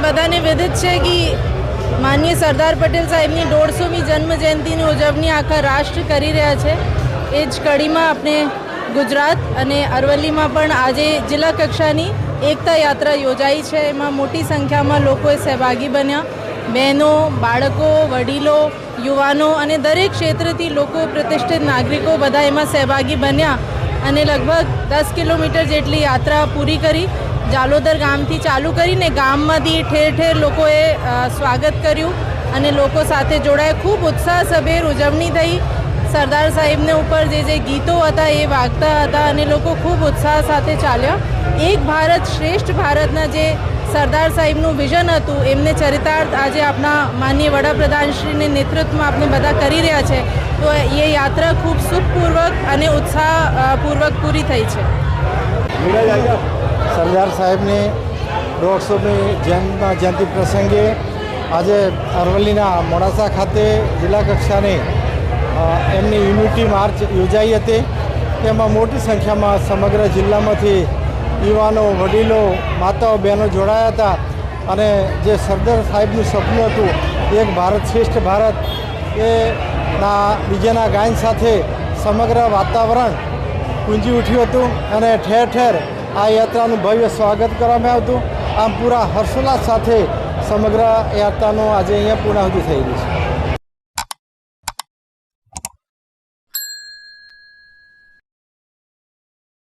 બધાને વિદિત છે કે માનનીય સરદાર પટેલ સાહેબની 150મી જન્મ જયંતિની ઉજવણી આખા રાષ્ટ્ર કરી રહ્યા છે. એ જ કડીમાં આપણે ગુજરાત અને અરવલ્લીમાં પણ આજે જિલ્લા કક્ષાની એકતા યાત્રા યોજાઈ છે. એમાં મોટી સંખ્યામાં લોકોએ સહભાગી બન્યા. બહેનો, બાળકો, વડીલો, યુવાનો અને દરેક ક્ષેત્રથી લોકો, પ્રતિષ્ઠિત નાગરિકો બધા એમાં સહભાગી બન્યા અને લગભગ 10 કિલોમીટર જેટલી યાત્રા પૂરી કરી. જાલોદર ગામથી ચાલુ કરીને ગામમાંથી ઠેર ઠેર લોકોએ સ્વાગત કર્યું અને લોકો સાથે જોડાયા. ખૂબ ઉત્સાહસભેર ઉજવણી થઈ. સરદાર સાહેબને ઉપર જે ગીતો હતા એ વાગતા હતા અને લોકો ખૂબ ઉત્સાહ સાથે ચાલ્યા. એક ભારત શ્રેષ્ઠ ભારતના જે સરદાર સાહેબનું વિઝન હતું એમને ચરિતાર્થ આજે આપણા માનનીય વડાપ્રધાનશ્રીને નેતૃત્વમાં આપણે બધા કરી રહ્યા છે. તો એ યાત્રા ખૂબ સુખપૂર્વક અને ઉત્સાહપૂર્વક પૂરી થઈ છે. સરદાર સાહેબની 150મી જયંતિ પ્રસંગે આજે અરવલ્લીના મોડાસા ખાતે જિલ્લા કક્ષાની એમની યુનિટી માર્ચ યોજાઈ હતી. તેમાં મોટી સંખ્યામાં સમગ્ર જિલ્લામાંથી યુવાનો, વડીલો, માતાઓ, બહેનો જોડાયા હતા અને જે સરદાર સાહેબનું સપનું હતું એક ભારત શ્રેષ્ઠ ભારત એના બીજાના ગાયન સાથે સમગ્ર વાતાવરણ ગુંજી ઉઠ્યું હતું અને ઠેર ઠેર આ યાત્રાનું ભવ્ય સ્વાગત કરવામાં આવ્યું હતું. આમ પૂરા હર્ષોલ્લાસ સાથે સમગ્ર યાત્રાનું આજે અહીંયા પૂર્ણાહુતિ થઈ રહી છે.